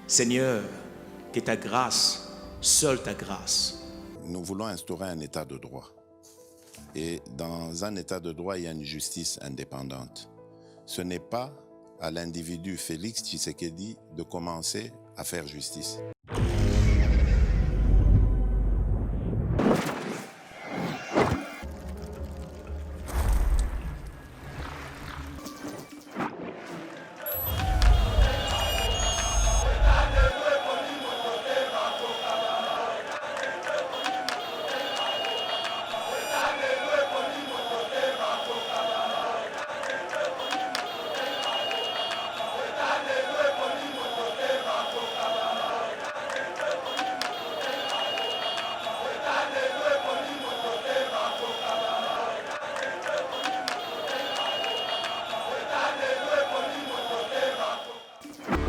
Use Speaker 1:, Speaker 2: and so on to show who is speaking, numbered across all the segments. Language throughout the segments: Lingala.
Speaker 1: Seigneur, que ta grâce, seule ta grâce.
Speaker 2: Nous voulons instaurer un état de droit. Et dans un état de droit, il y a une justice indépendante. Ce n'est pas à l'individu Félix Tshisekedi de commencer à faire justice.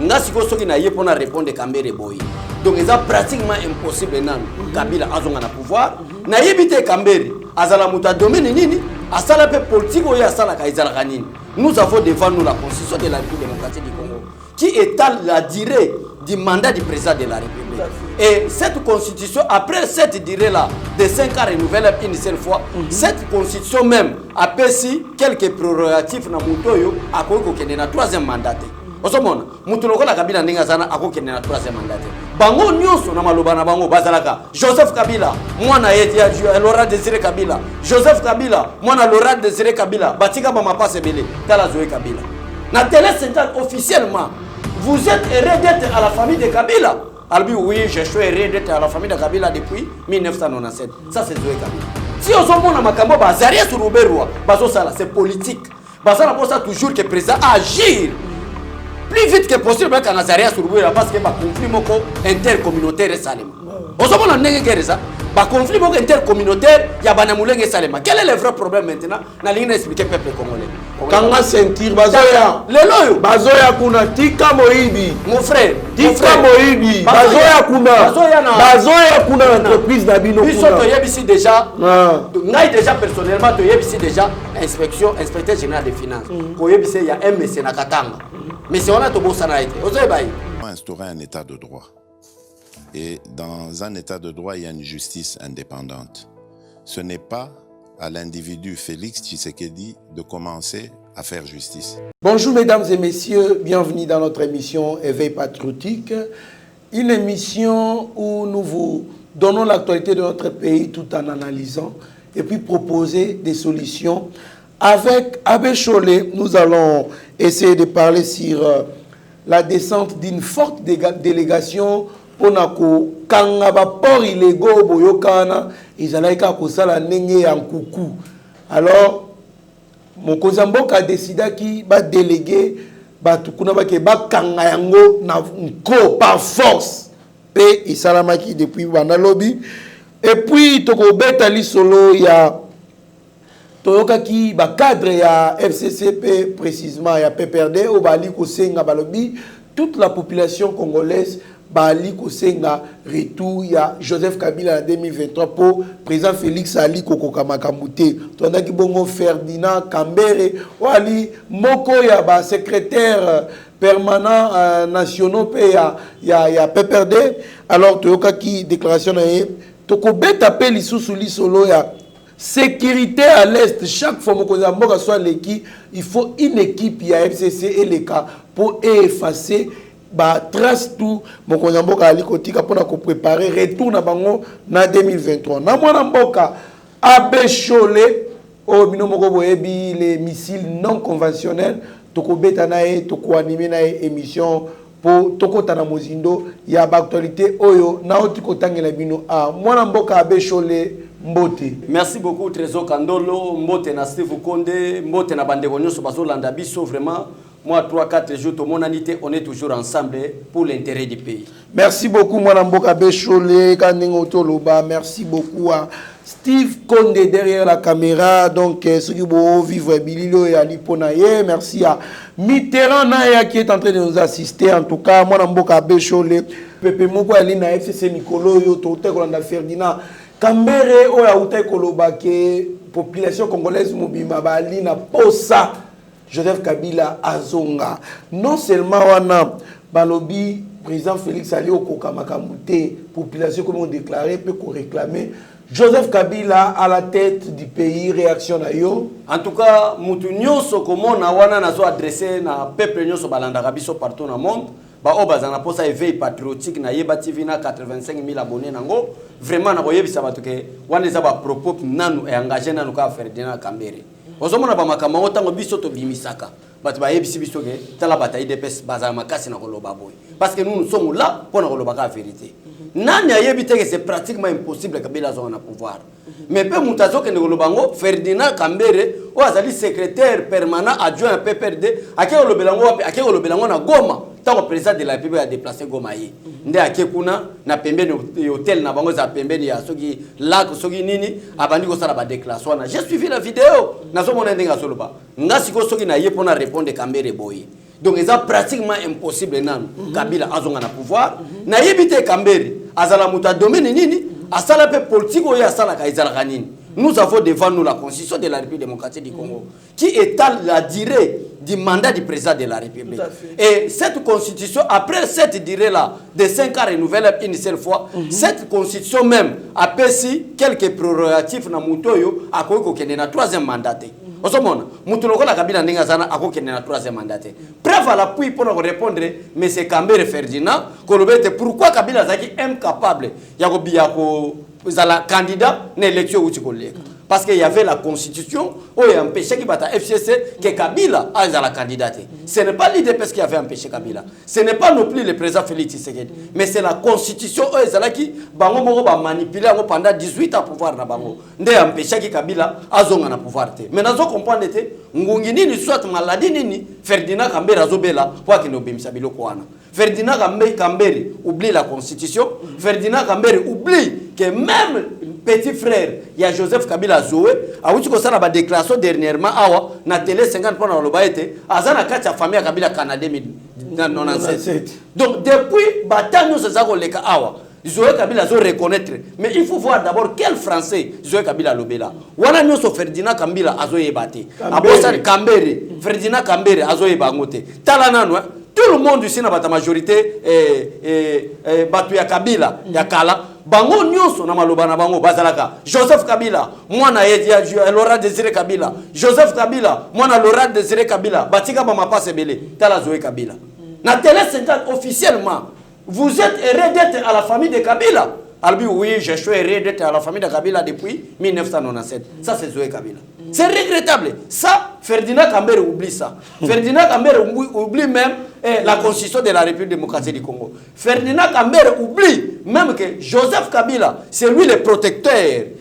Speaker 3: Ngasi ko soki na ye pona répondre Kambere boy. Donc c'est pratiquement impossible nan Kabila azonga na pouvoir. Na yebite Kambere azala muta domaine nini asala pe politique oya asala ka izala kanini. Nous avons devant nous la constitution de la République démocratique du Congo qui étale la durée du mandat du président de la République. Et cette constitution, après cette durée-là, de 5 ans renouvelable une seule fois, cette constitution même a perçu quelques prérogatives na mutoyo a ko kende na troisième mandat. Osomona mutu lokola Kabila ndinga sana akokende na troisième mandat. Bango nyonso na maloba na bango bazalaka Joseph Kabila mwana yeti ya Laurent Désiré Kabila, Joseph Kabila mwana Laurent Désiré Kabila batika ba mapase belé tala Zoé Kabila. Na télé centrale officiellement vous êtes hérédité à la famille de Kabila. Albi oui, je suis hérédité à la famille de Kabila depuis 1997. Ça c'est Zoé Kabila. Si osomona makambo bazaria sur Ruberwa, bazo sala c'est politique. Bazana pour ça toujours que président agir plus vite que possible avec Nazaria sur Ruberwa parce que ba conflit moko intercommunautaire Salema. Osomona ndenge kere ça, ba conflit moko intercommunautaire ya banamulenge Salema. Quel est le vrai problème maintenant? Na lingi expliquer peuple congolais.
Speaker 4: Kanga sentir bazoya
Speaker 3: leloyo
Speaker 4: bazoya kuna tika moibi
Speaker 3: mon frère
Speaker 4: tika moibi bazoya kuna entreprise na bino
Speaker 3: kuna biso to yebisi déjà ngai déjà personnellement to yebisi déjà inspecteur général des finances ko yebisi ya MC na Katanga mais c'est on a to bossa na été ozoy bayi
Speaker 2: Instaurer un état de droit. Et dans un état de droit, il y a une justice indépendante. Ce n'est pas à l'individu Félix Tshisekedi de commencer à faire justice.
Speaker 4: Bonjour mesdames et messieurs, bienvenue dans notre émission Éveil patriotique, une émission où nous vous donnons l'actualité de notre pays tout en analysant et puis proposer des solutions. Avec Abbé Cholé, nous allons essayer de parler sur la descente d'une forte délégation pour nako kangaba port illégaux boyokana izalaika kosala ndenge ya nkuku. Alors mokonzi mboka a décidé ki ba délégué ba tukuna ba ke ba kanga yango na nko par force pe isalamaki depuis bana lobby et puis toko beta lisolo ya toyoka ki ba cadre ya FCCP précisément ya PPRD au bali ko senga balobi toute la population congolaise Bali Kosenga retour ya Joseph Kabila en 2023 pour président Félix Ali Kokoka Makamute. Tona ki bongo Ferdinand Kambere wali moko ya ba secrétaire permanent national pe ya PPRD. Alors toyoka ki déclaration na ye toko beta pe lisusu lisolo ya sécurité à l'est. Chaque fois que mboka soit l'équipe, il faut une équipe ya FCC et les cas pour effacer ba trace tout mokonzi mboka ali kotika pona ko préparer retour na bango na 2023 na mwana mboka Abbé Cholé o bino moko boyebi les missiles non conventionnels toko beta na ye toko animer na émission pour toko tana mozindo ya ba actualité oyo na otiko tangela bino a mwana mboka Abbé Cholé mbote.
Speaker 3: Merci beaucoup Trésor Kandolo, mbote na Steve Konde, mbote na bandeko nyonso bazolanda biso vraiment. Moi, 3-4 jours, tout mon anité, on est toujours ensemble pour l'intérêt du pays.
Speaker 4: Merci beaucoup, Mme Mboka Abbé Cholé, Kaningo Toloba. Merci beaucoup à Steve Konde derrière la caméra. Donc, ceux qui vont vivre Bililo et Ali Ponaye. Merci à Mitterrand Naya qui est en train de nous assister. En tout cas, Mme Mboka Abbé Cholé, Pepe Moko Alina FCC Mikolo, Yotote Kolanda Ferdinand, Kambere Oya Ute Koloba, qui population congolaise Mobima Balina Posa. Joseph Kabila Azonga. Non seulement wana balobi président Félix Ali Okokamakamoute, population comme on déclaré, peut qu'on réclamer. Joseph Kabila à la tête du pays, réaction à yo.
Speaker 3: En tout cas, mutu nyonso comment na wana nazo adressé na peuple nyonso balanda biso partout dans le monde. Ba obaza na posa éveil patriotique na Yeba TV na 85 000 abonnés nango. Vraiment na koyebisa bato ke wana eza ba propos nanu e engagé nanu ka Ferdinand Kambere. Ozomona ba makambo otango biso to bimisaka. Bato ba yebisi biso ke tala bataille de pes baza makasi na koloba boy. Parce que nous sommes là pour na koloba ka vérité. Nani ayebite que c'est pratiquement impossible Kabila zo na pouvoir. Mais peu mutazo ke ngolobango Ferdinand Kambere o azali secrétaire permanent adjoint à PPRD akelo lobelango na Goma. Tant que le président de la République a déplacé Goma yi. Nde akekuna na pembeni hôtel na bango za pembeni ya soki lac soki nini abandi ko sala ba déclaration na. J'ai suivi la vidéo na zo mona ndenga soloba. Ngasi ko soki na ye pona répondre Kambere boy. Donc c'est pratiquement impossible nan Kabila azonga na pouvoir na yebite Kambere azala muta domaine nini asala pe politique oya asala ka izala nini. Nous avons devant nous la constitution de la République démocratique du Congo qui étale la durée du mandat du président de la République. Et cette constitution, après cette durée-là, de 5 ans renouvelable une seule fois, cette constitution même a perçu quelques prérogatives na Moutoyo à Koyokende na 3e mandat. Osomona, Moutoloko la Kabila Nenga Zana a Kokende na 3e mandat. Preuve à l'appui pour répondre, M. Kambere Ferdinand, pourquoi Kabila Zaki est incapable la candidat à l'élection où tu collègues. Parce qu'il y avait la constitution où il y a empêché qu'il bata FCC que Kabila a la candidate. Ce n'est pas l'IDPS qui avait empêché Kabila. Ce n'est pas non plus le président Félix Tshisekedi. Mais c'est la constitution où il y a qui a manipulé pendant 18 ans pour pouvoir na bango. Ndé empêché que Kabila a le pouvoir. Mais nous comprenons que ngungini ni soit maladie ni Ferdinand Kambere azobela pour qu'il n'obéisse biloko wana. Ferdinand Kambere oublie la constitution. Ferdinand Kambere oublie que même petit frère, il y a Joseph Kabila Zoé, a eu une déclaration dernièrement na télé 50 pour le baïté, à la famille à Kabila Canada 1997. Donc depuis bataille nous sommes les cas Zoé Kabila Zoé reconnaître, mais il faut voir d'abord quel français Zoé Kabila Lobela. Voilà nous sommes Ferdinand Kambila Azoé Bate. Abosan Kambere, Ferdinand Kambere Azoé Bangote. Talanano tout le monde ici na bata majorité batu ya Kabila ya Kala. Bango nyonso na maloba na bango bazalaka Joseph Kabila mwana ya Laurent Désiré Kabila Joseph Kabila mwana Laurent Désiré Kabila batika ba mapase belé tala Zoé Kabila na télé 50 officiellement vous êtes hérédité à la famille de Kabila. Albi oui je suis hérédité à la famille de Kabila depuis 1997. Ça c'est Zoé Kabila. C'est regrettable. Ça, Ferdinand Kambere oublie ça. Ferdinand Kambere oublie même la constitution de la République démocratique du Congo. Ferdinand Kambere oublie même que Joseph Kabila, c'est lui le protecteur.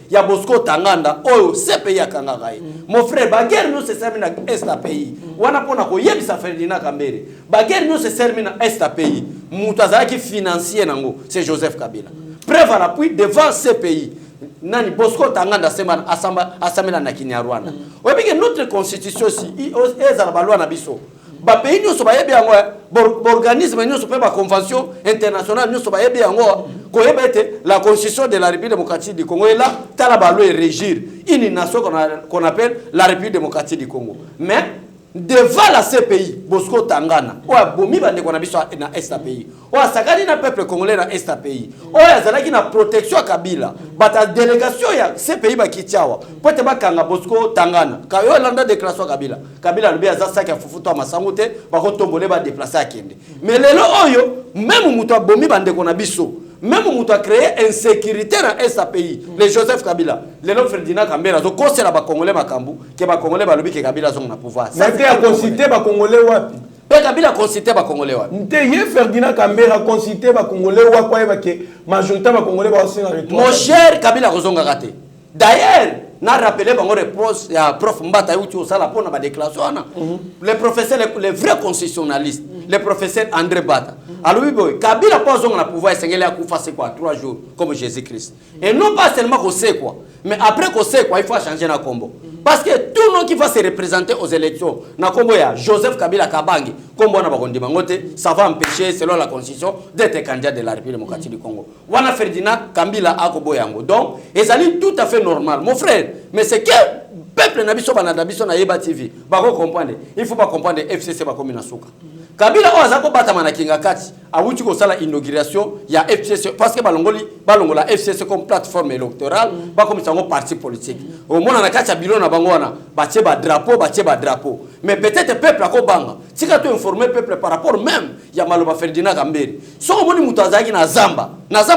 Speaker 3: Il y a Bosco Tanganda, oh, c'est pays à Kangaï. Mon frère, baguerre nous se servi dans ce pays. Wana pona ko yebisa Ferdinand Kambere. Baguerre nous se servi dans ce pays. Moutazaki financier nango, c'est Joseph Kabila. Preuve à l'appui devant ce pays. Nani Bosco Tanganda Semana Asamela na Kinyarwanda. Obi que notre constitution si ezala balwa na biso. Ba pays nous so ba yebi yango organisme nous so pe ba convention internationale nous so ba yebi yango ko yebete la constitution de la République démocratique du Congo est là tala balwa et régir une nation qu'on appelle la République démocratique du Congo. Mais devant la CPI, Bosco Tangana, oya bomi bande kona biso na STPI. Oya sakani na peuple congolais na STPI. Oya zalaki na protection à Kabila. Bata délégation ya CPI ba kitiawa. Pote ba kanga Bosco Tangana. Ka yo landa déclaration Kabila. Kabila lobi azasa ka fufuto masangote ba ko tombole ba déplacer akende. Mais lelo oyo même muto bomi bande kona biso. Même on a créé insécurité dans ce pays. Les Joseph Kabila, les noms Ferdinand Kambere, ils ont conseillé les Congolais Makambu, que les Congolais Balobi que Kabila sont na pouvoir.
Speaker 4: Mais tu as consulté les Congolais wapi?
Speaker 3: Kabila a consulté les Congolais wapi?
Speaker 4: N'teye Ferdinand Kambere a consulté les Congolais wapi que majorité les Congolais va aussi en retour.
Speaker 3: Mon cher Kabila Rozonga raté. D'ailleurs, n'a rappelé bango réponse ya prof Mbata yuti osala pona ba déclaration ana. Les professeurs les vrais constitutionnalistes, les professeurs André Bata. Alors oui boy, Kabila pas on a pouvoir s'engager à couper c'est quoi 3 jours comme Jésus-Christ. Et non pas seulement qu'on sait quoi, mais après qu'on sait quoi, il faut changer na combo. Parce que tout le monde qui va se représenter aux élections, na combo ya Joseph Kabila Kabangi, combo na bakondi bangote, ça va empêcher selon la constitution d'être candidat de la République démocratique du Congo. Wana Ferdinand Kambila akobo yango. Donc, ezali tout à fait normal. Mon frère, mais c'est que peuple na biso banada biso na Yeba TV, bako comprendre. Il faut pas comprendre FCC ba comme na souka. Kabila o azako batama na kinga kati awuti ko sala inauguration ya FCC parce que balongola FCC comme plateforme électorale ba comme sango parti politique au mona na kati ya bilo na bango wana batie ba drapeau mais peut-être peuple akobanga tika to informer peuple par rapport même ya Maloba Ferdinand Kambere so moni mutu azaki na zamba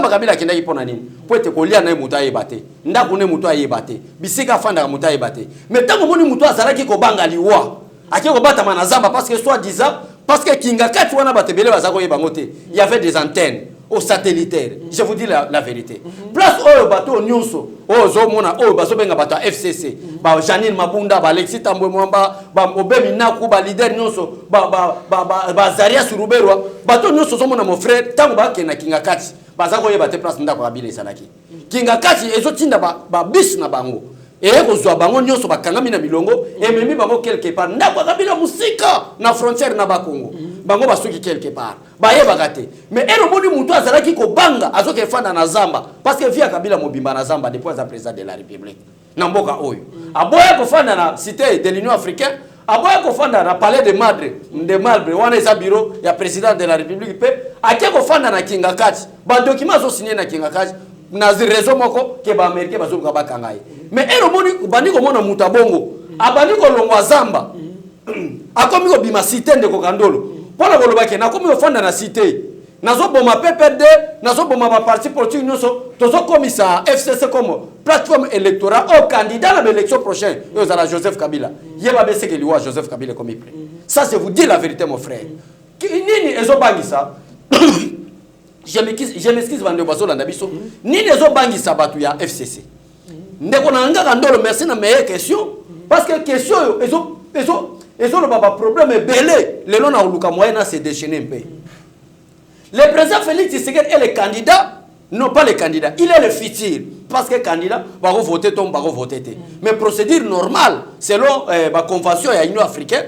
Speaker 3: Kabila kindaki pona nini po ete kolia na mutu ayebate ndako ne mutu ayebate bisika fanda mutu ayebate mais tango moni mutu azalaki ko banga liwa akiko batama na zamba parce que soit disant parce que Kingakati wana batebele bazako yebangote il y avait des antennes au satellitaire je vous dis la vérité place oyo bato nyonso oyo zo mona oyo baso benga bato FCC ba Janine Mabunda ba Alexis Tambwe Mwamba ba Obemi Naku ba leader nyonso ba Zaria Suruberwa bato nyonso zo mona mon frère tango ba kena Kingakati bazako yebate place ndako Kabila esalaki Kingakati ezo tinda ba bis na bango et kozwa bango nyonso bakangami na milongo ememi bango quelque part ndako Kabila musika na frontière na Bakongo bango basuki quelque part bayebaka te mais ero moni mutu azalaki ko banga azoke fanda na zamba parce que via Kabila mobimba na zamba depuis za président de la République na mboka oyo aboya ko fanda na cité de l'Union africaine aboya ko fanda na palais de Marbre wana eza bureau ya président de la République pe ake ko fanda na Kingakati ba document zo signé na Kingakati na raison moko ke ba américain bazoka bakangai mais ero moni bandi ko mona muta bongo abandi ko longwa zamba akomi ko bima cité ndeko Kandolo pona ko lobake na komi ofanda na cité nazo boma PPD nazo boma ba parti politique nyonso tozo komisa FCC comme plateforme électorale au candidat à l'élection prochaine yo za Joseph Kabila yeba bese ke liwa Joseph Kabila comme prêt ça je vous dis la vérité mon frère nini ezo bangisa je m'excuse bande bazolanda biso nini ezo bangisa batu ya FCC ndeko na nga Kandolo merci na meilleure question parce que question ezo le baba problème belé le long na uluka moyen na se déchaîner un peu le président Félix Tshisekedi est le candidat non pas le candidat il est le futur parce que candidat va voter tombe va voter mais procédure normale selon la convention de l'Union africaine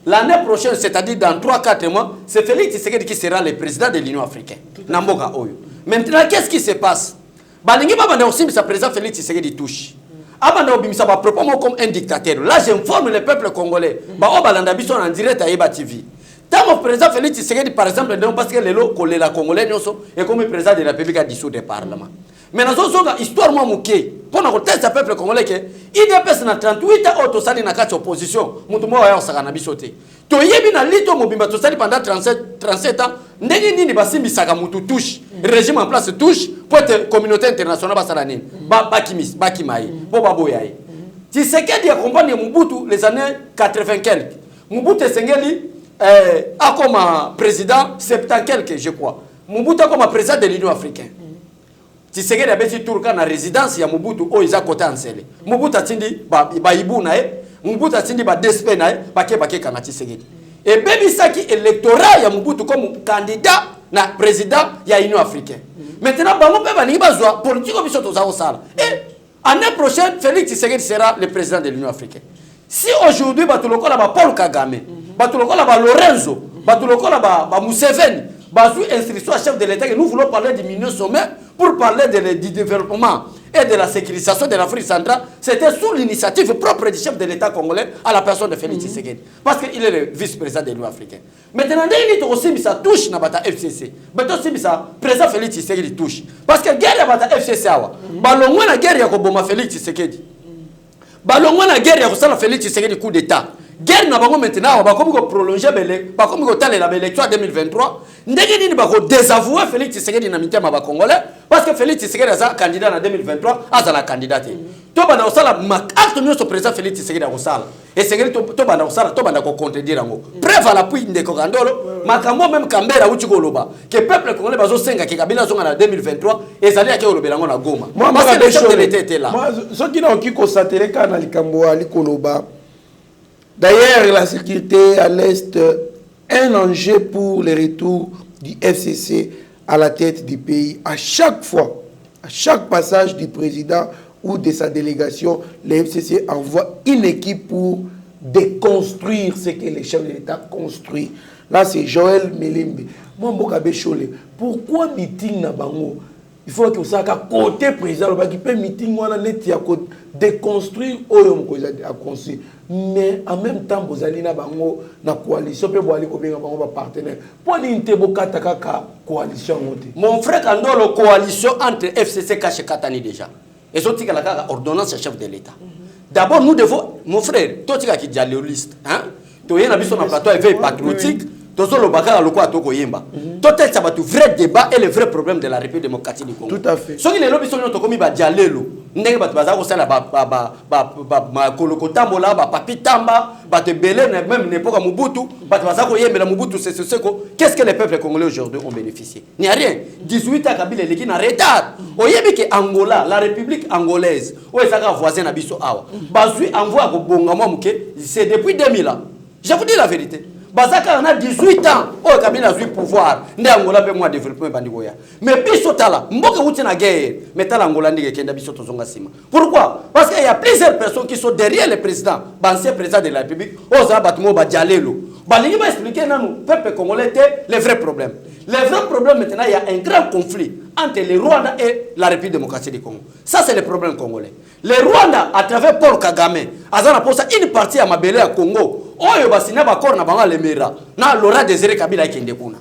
Speaker 3: l'année prochaine c'est-à-dire dans 3-4 mois c'est Félix Tshisekedi qui sera le président de l'Union africaine namboka oyo maintenant qu'est-ce qui se passe balingi baba aussi sa président Félix Tshisekedi touche abanda obimisa ba propos comme un dictateur là j'informe le peuple congolais ba obalanda biso en direct à Eba TV tant le président Félix Tshisekedi par exemple non parce que lelo kolela congolais nyonso et comme le président de la République a dissous le parlement mais nazo zonga histoire moi muke pona ko testa peuple congolais que IDPS na 38 ans auto sali na kati opposition mutu mo ya osaka na biso te to yebi na lito mobimba to sali pendant 37 ans ndenge nini basimbisaka mutu touche régime en place touche pour être communauté internationale basala nini bakimai bo baboyaye Tshisekedi accompagne Mobutu les années 80 quelques Mobutu Sengeli a comme président 70 quelques je crois Mobutu a comme président de l'Union africaine Tshisekedi abeti turka na résidence ya Mobutu o iza côté ansele Mobutu atindi ba ibu na Mobutu atindi ba DSP na bake kana Tshisekedi et bebi saki électorat ya Mobutu comme candidat na président ya Union africaine maintenant bango pe baningi bazwa politique biso to za osala et année prochaine Félix Tshisekedi sera le président de l'Union africaine si aujourd'hui batulokola ba Paul Kagame batulokola ba Lorenzo batulokola ba Museveni bazu instruction à chef de l'État que nous voulons parler du milieu sommet pour parler du développement et de la sécurisation de l'Afrique centrale, c'était sous l'initiative propre du chef de l'État congolais à la personne de Félix Tshisekedi. Parce qu'il est le vice-président de l'Union africaine. Maintenant, il y a aussi mis sa touche dans la FCC. Maintenant, aussi mis sa président Félix Tshisekedi touche. Parce que la guerre dans la FCC, balongwa na guerre ya koboma Félix Tshisekedi. Balongwa na guerre ya kosala Félix Tshisekedi coup d'état. Guerre na bango maintenant ba komi ko prolonger bele ba komi ko talela élection 2023 ndenge nini ba ko désavouer Félix Tshisekedi na mitema ba congolais parce que Félix Tshisekedi aza candidat na 2023 azala candidat to bana osala acte nyonso président Félix Tshisekedi akosala et Tshisekedi to bana osala to bana ko contredire ngo preuve à l'appui ndeko Kandolo makambo même Kambera uti ko loba que peuple congolais bazo senga ke Kabila zonga na 2023 ezali ake olobela ngo na Goma parce que le chef de l'État était là
Speaker 4: moi ce qui n'a aucun ko sateleka na likambo ali koloba. D'ailleurs, la sécurité à l'Est, un enjeu pour le retour du FCC à la tête du pays. À chaque fois, à chaque passage du président ou de sa délégation, le FCC envoie une équipe pour déconstruire ce que les chefs de l'État construisent. Là, c'est Joël Melembe. Moi, Mbokabe Chole, pourquoi meeting na bango? il faut que ça côté président qui peut meeting wana net ya ko déconstruire oyo moko a construire mais en même temps bozali na bango na coalition pe boali ko benga bango ba partenaire pour ni ntebo kata kaka coalition ngote
Speaker 3: mon frère Kandolo coalition entre FCC cache katani déjà et so tika la kaka ordonnance chef de l'état d'abord nous devons mon frère toi tika ki dialogiste hein to yena biso na plateau éveil patriotique tozo lo bakala lokwa to ko yemba to tel ça va tout vrai débat et le vrai problème de la République démocratique du Congo
Speaker 4: tout à fait
Speaker 3: so ki le lobi so nyoto komi ba dialelo ndenge bato baza ko sala ba koloko tambola ba papi tamba ba te belé même n'époque Mobutu bato baza ko yembela Mobutu c'est ce que qu'est-ce que les peuples congolais aujourd'hui ont bénéficié n'y a rien 18 ans Kabila leki na retard oyebi ke Angola la République angolaise o ezaka voisin na biso awa bazui envoie ko bonga moi muke c'est depuis 2000 ans je vous dis la vérité Bazaka on a 18 ans o Kabila a eu pouvoir nde Angola pe moi développement bandiko ya mais biso tala mboka uti na guerre mais tala Angola ndike kenda biso tozonga sima pourquoi parce qu'il y a plusieurs personnes qui sont derrière le président l'ancien président de la République oza batmo ba dialelo balingi ba expliquer nanu peuple congolais les vrais problèmes. Le vrai problème maintenant, il y a un grand conflit entre le Rwanda et la République démocratique du Congo. Ça, c'est le problème congolais. Le Rwanda, à travers Paul Kagame, a posé une partie à Mabélé à Congo. Oyo basina bakor na banga lemera na Laurent Désiré Kabila kende kuna.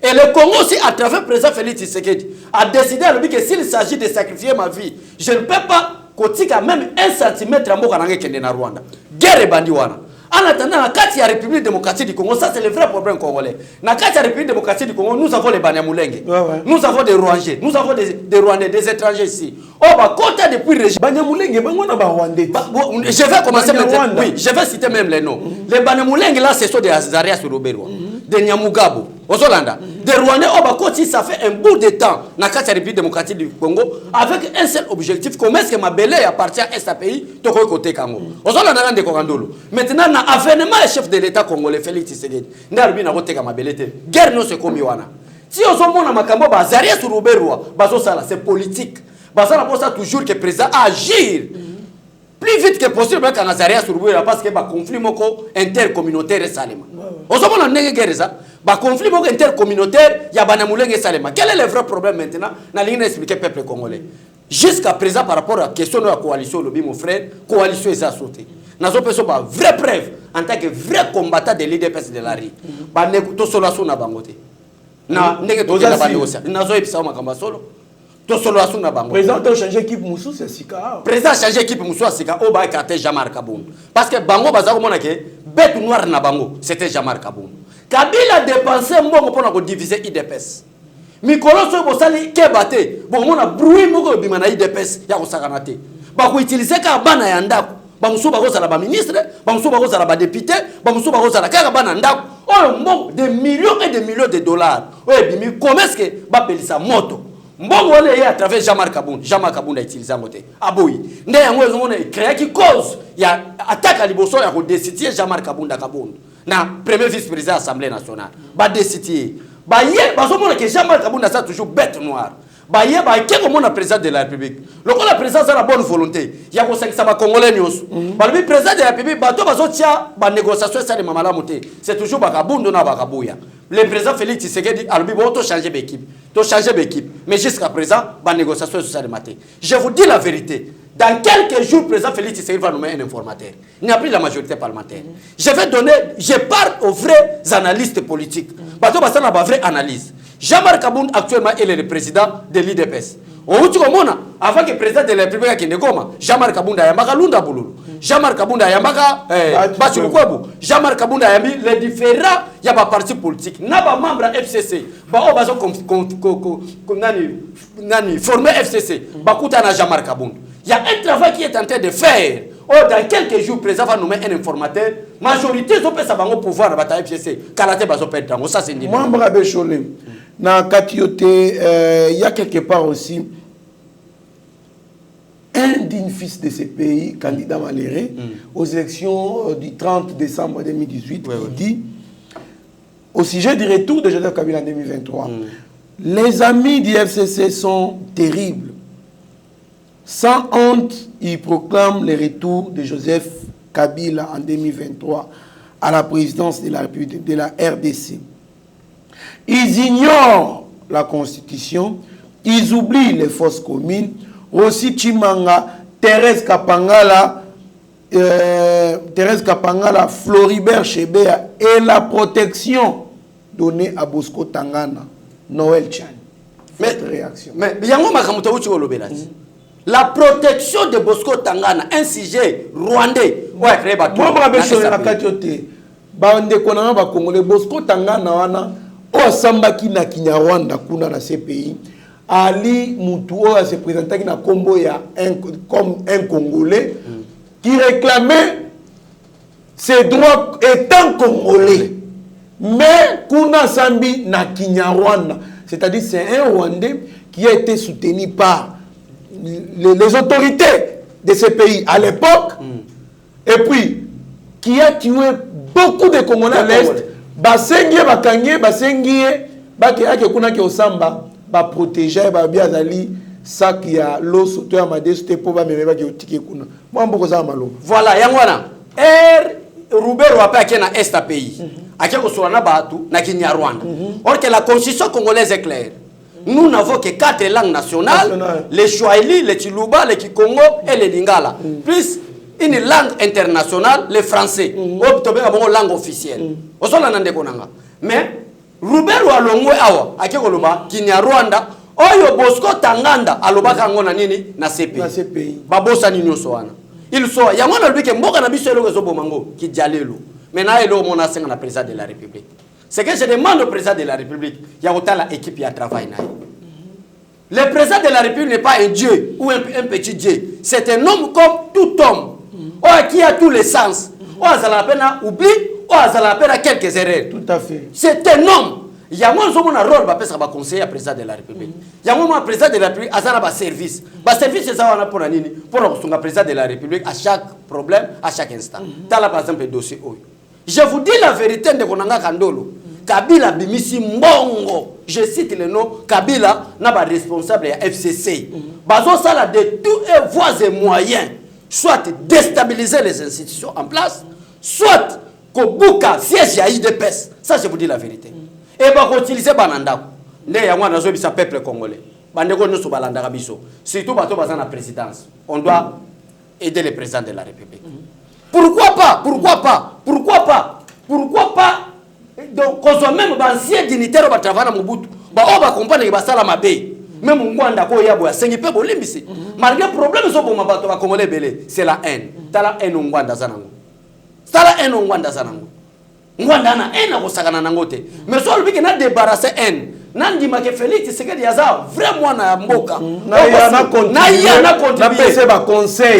Speaker 3: Et le Congo aussi, à travers le président Félix Tshisekedi, a décidé à lui que s'il s'agit de sacrifier ma vie, je ne peux pas kotika même 1 centimètre à Mboka nange kende na Rwanda. Guerre bandi wana. En attendant, la carte de la République démocratique du Congo, ça c'est le vrai problème congolais. La carte de la République démocratique du Congo, nous avons les Banyamulenge, nous avons des Rwandais, nous avons des Rwandais, des étrangers ici. Oh, bah, quand tu as depuis le régime.
Speaker 4: Banyamulenge, Rwandais.
Speaker 3: Je vais commencer maintenant. Oui, je vais citer même les noms. Les Banyamulenge là, ce sont des Azarias sur Roberwa, des Nyamugabo, aux Hollandais, des Rwandais. Oh, bah, quand ça fait un bout de temps, la carte de la République démocratique du Congo, avec un seul objectif, comment est-ce que ma belle appartient à ce pays, tu as côté Congo. Aux Hollandais, de Korandolo. Maintenant, avènement le chef de l'État congolais Félix Tshisekedi ndarbi na koteka mabelete guerre no se komi wana si ozomona makambo bazaria sur Roberwa bazo sala c'est politique bazana pour ça toujours que président agir plus vite que possible quand Nazaria sur Roberwa parce que ba conflit moko intercommunautaire salema ozomona ndenge guerre ça ba conflit moko intercommunautaire ya Banyamulenge salema quel est le vrai problème maintenant na ligne expliquer peuple congolais jusqu'à présent par rapport à la question de la coalition lobby mon frère coalition est sauté. Nous avons besoin de vraies preuves en tant que vrai combattant de l'IDPS de la RI. Nous avons solo na bangote. Na ndenge to la bangote. Nous avons episa makamba solo. To solo asu na bangote.
Speaker 4: Président a changé équipe Moussou c'est Sika.
Speaker 3: Président a changé équipe Moussou Sika au ba kate Jamar Kaboun. Parce que bango bazako mona ke bête noire na bango, c'était Jamar Kaboun. Kabila a dépensé mbongo pour na diviser IDPS. Mikolo so bosali kebate, bon mona bruit moko bima na IDPS ya ko sakanate. Ba ko utiliser ka bana ya ndako. Bamusu bakozala ba ministre, bamusu bakozala ba député, bamusu bakozala kaka bana ndako. Oh mbongo des millions et des millions de dollars. Ouais bimi comment est-ce que ba pelisa moto. Mbongo ole ya à travers Jamar Kaboun a utilisé moté. Aboyi. Nde yango ezomona créer qui cause ya attaque à liboso ya ko destituer Jamar Kaboun. Na premier vice-président de l'Assemblée nationale. Ba destituer. Ba ye bazomona que Jamar Kaboun ça toujours bête noire. Baye ba keko mona président de la République. Loko la présidence a la bonne volonté. Ya ko sakisa ba congolais nyos. Ba le président de la République bato bazotia ba négociation ça de mamala moté. C'est toujours ba kabundo na ba kabuya. Le président Félix Tshisekedi a lui bon to changer d'équipe. To changer d'équipe. Mais jusqu'à présent ba négociation ça de maté. Je vous dis la vérité. Dans quelques jours, le président Félix Tshisekedi va nommer un informateur. Il n'y a plus la majorité parlementaire. Je parle aux vrais analystes politiques. Bato basana ba vraie analyse. Jamar Kaboun actuellement est le président de l'IDPS. Avant que le président de la République qui Goma, Jamar Kaboun a yambaka Lunda Bululu. Jamar Kaboun a yambaka Bachulukwabu. Jamar Kaboun a yambi les différents yaba partis politiques. Naba membre FCC. Ba o bazo former FCC. Bakuta na Jamar Kaboun. Il y a un travail qui est en train de faire. Oh, dans quelques jours, le président va nommer un informateur. Majorité, ils ont fait ça au pouvoir dans la FCC. Kalaté bazo perdre dans ça c'est
Speaker 4: membre Abécholé. Dans Katioté, il y a quelque part aussi un digne fils de ce pays, candidat Maléré, aux élections du 30 décembre 2018, qui dit, au sujet du retour de Joseph Kabila en 2023, les amis du FCC sont terribles. Sans honte, il proclame le retour de Joseph Kabila en 2023 à la présidence de la République de la RDC. Ils ignorent la Constitution ils oublient les fosses communes. Aussi Chimanga, Thérèse Kapangala, Floribert Chebea et la protection donnée à Bosco Tangana. Noël Chan. Votre réaction.
Speaker 3: Mais la protection de Bosco Tangana, un sujet rwandais. Ouais, créé par toi.
Speaker 4: Moi, je suis bande konanga ba Congolais Bosco Tangana wana o sambaki na Kinyarwanda kuna na CPI Ali Moutou se présentait na combo ya comme un Congolais qui réclamait ses droits étant Congolais mais kuna sambi na Kinyarwanda, c'est-à-dire c'est un Rwandais qui a été soutenu par les autorités de ce pays à l'époque et puis qui a tué beaucoup de Congolais à l'Est. Basengie, bakangie, basengie, ake kuna ke osamba, ba protéger, ba biazali, ça qui a l'eau sauté à madeste pour ba meme ba ke otike kuna. Moi mboko za malo.
Speaker 3: Voilà, yangwana. Roubert wa pa na est pays. Ake ko solana batu na Kinyarwanda. Or que la constitution congolaise est claire. Nous n'avons que 4 langues nationales, les Swahili, les Chiluba, les Kikongo et les Lingala. Plus une langue internationale, le français. Langue officielle. Mais Roubert wa longwe awa akekoloma Kinyarwanda oyo Bosco Tanganda alobaka ngona nini na CPI. Babosa nini osoana. Il so yangona lobike mboka na biso eloko ezobomango ki jalelo. Maintenant elo mona senga na président de la République. C'est que je demande au président de la République, il y a la équipe qui a travaillé. Le président de la République n'est pas un dieu ou un petit dieu. C'est un homme comme tout homme. Qui a tous les sens. A peine oubli, a peine quelques erreurs.
Speaker 4: Tout à fait.
Speaker 3: C'est un homme. Il y a un rôle pour conseiller au président de la République. Il y a un président de la République a un service. Le service c'est ça pour le président de la République à chaque problème, à chaque instant. Dans par exemple le dossier. Je vous dis la vérité de Konanga Kandolo. Kabila bimisi mbongo. Je cite le nom. Kabila n'a pas responsable à FCC. Bazo sala de tous les voies et moyens. Soit déstabiliser les institutions en place, soit Kobuka siège à IDPS. Ça, je vous dis la vérité. Et bah, utiliser Bananda. Ne yamwa nazo bisa peuple congolais. Bandeko no so balanda biso. Surtout bato bazana la présidence. On doit aider le président de la République. Pourquoi pas? Pourquoi pas? Pourquoi pas? Pourquoi pas? Donc, qu'on soit même ancien dignitaire au travail à Mobutu. Bah, on va comprendre que bah ça la mabé. Même Mwanda ko yabo ya sengi pe bolimbisi. Malgré problème zo pour mabato ba congolais belé, c'est la haine. Tala haine Mwanda zanango. Tala haine Mwanda zanango. Mwanda na haine ko sakana nangote. Mais so lubiki na débarrasser haine. Nandi ma ke Félix Tshisekedi yaza vraiment na mboka.
Speaker 4: Na yana contribuer ba conseil.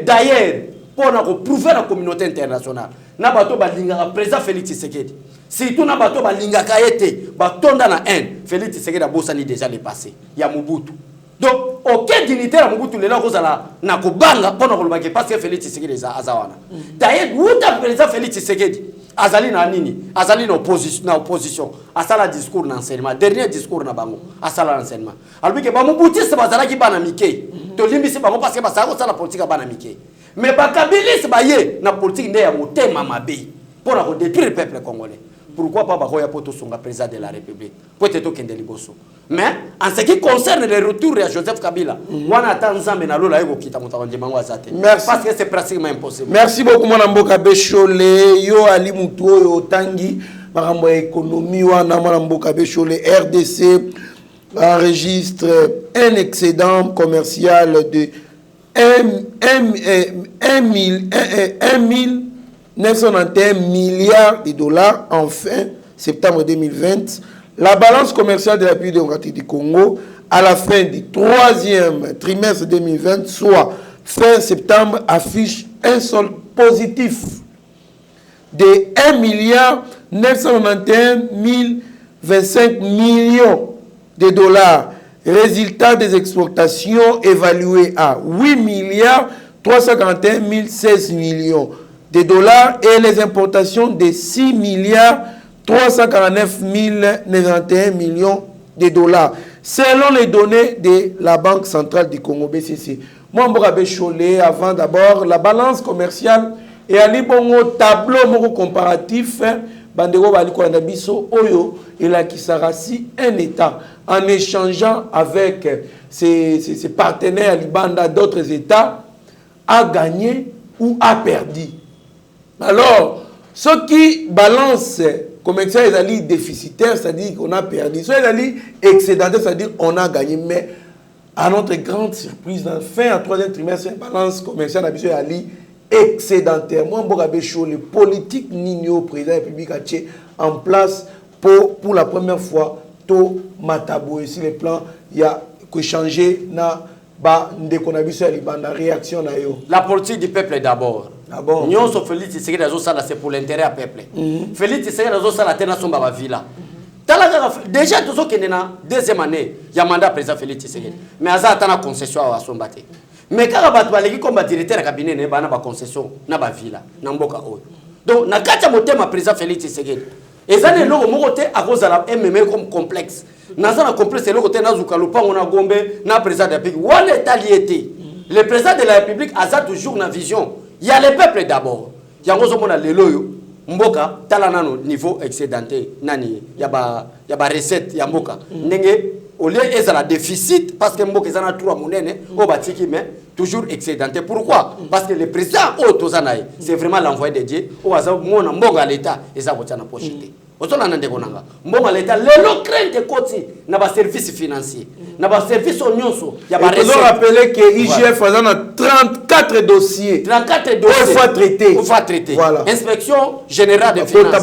Speaker 3: D'ailleurs, pour na ko prouver la communauté internationale. Na bato ba linga président Félix Tshisekedi. Si tout n'a pas de linga kaete, batonda na haine, Félix Tshisekedi a bossani déjà le passé. Il y a Mobutu. Donc, aucun dignitaire à Mobutu, les gens qui na kobanga pendant le baguette parce que Félix Tshisekedi est azawana. D'ailleurs, où est président Félix Tshisekedi? Azali na nini? Azali na opposition. Asala discours na enseignement. Dernier discours na bango. Asala enseignement. Alors que Mobutu c'est bazala ki bana mike. To limbi c'est bango parce que basako ça la politique bana mike. Mais bakabili c'est baye na politique ne ya motema mabe pour détruire le peuple congolais. Pourquoi pas Bahoya Poto Songa, président de la République? Peut-être qu'il Liboso. Mais en ce qui concerne le retour de Joseph Kabila, on attend ça, mais parce que c'est pratiquement impossible.
Speaker 4: Merci beaucoup, mon amboka Bechole, yo Ali Moutou, yo Tangi, marambo économie, wana amboka Bechole, RDC enregistre un excédent commercial de 991 milliards de dollars en fin septembre 2020. La balance commerciale de la République démocratique du Congo à la fin du 3e trimestre 2020, soit fin septembre, affiche un solde positif de 1 milliard 991 025 millions de dollars. Résultat des exportations évalué à 8 milliards 341 016 millions de dollars et les importations de 6 milliards 349 091 millions de dollars. Selon les données de la Banque centrale du Congo, BCC. Moi, je suis avant d'abord la balance commerciale et à l'ibongo tableau comparatif. bandeko bali kolanda biso oyo elakisaka si un État en échangeant avec ses partenaires Libanda d'autres États a gagné ou a perdu. Alors, ceux qui balancent comme ça, ils allaient déficitaires, c'est-à-dire qu'on a perdu. Ceux qui allaient excédentaires, c'est-à-dire qu'on a gagné. Mais à notre grande surprise, dans fin à troisième trimestre, balance commerciale d'habitude allait excédentaire. Moi, le politique Nino, président de la République, a été en place pour la première fois. To Matabo, ici les plans, il y a que changer na ba ndekonabiso ya libanda réaction na yo.
Speaker 3: La politique du peuple d'abord.
Speaker 4: D'abord.
Speaker 3: Nous sommes Félix Tshisekedi azosala c'est pour l'intérêt du peuple. Félix Tshisekedi azosala tena somba ba villa. Déjà tout ce qui est na deuxième année, il y a mandat président Félix Tshisekedi. Mais aza atana concession à sombate. Mais quand bato baleki comme directeur de cabinet ne ba na ba concession na ba villa na mboka oyo. Donc na kacha motema président Félix Tshisekedi. Et ça, c'est le côté à cause de la MMA comme complexe. Dans un complexe, c'est le côté Nazuka, le pan, on a Gombe, na président de la République. Où est l'État? Le président de la République a toujours une vision. Il y a le peuple d'abord. Il y a un moment où l'éloyo, Mboka, talanano niveau excédenté, nani, il y a ba recette, il y a Mboka. Nenge, au lieu de la déficit, parce que Mboka, ils en a trop à monnaie, au batiki, mais toujours excédenté. Pourquoi? Parce que le président, c'est vraiment l'envoyé de Dieu. Au hasard, mon Mboka à l'État, et ça, vous avez pocheté. Mbonga l'État, le crainte côté n'a pas service financier, n'a pas service au nyonso. Il y a pas
Speaker 4: recette. Vous rappelez que IGF a 34 dossiers.
Speaker 3: 34 dossiers.
Speaker 4: Il faut traiter.
Speaker 3: Il faut traiter.
Speaker 4: Voilà.
Speaker 3: Inspection générale des finances.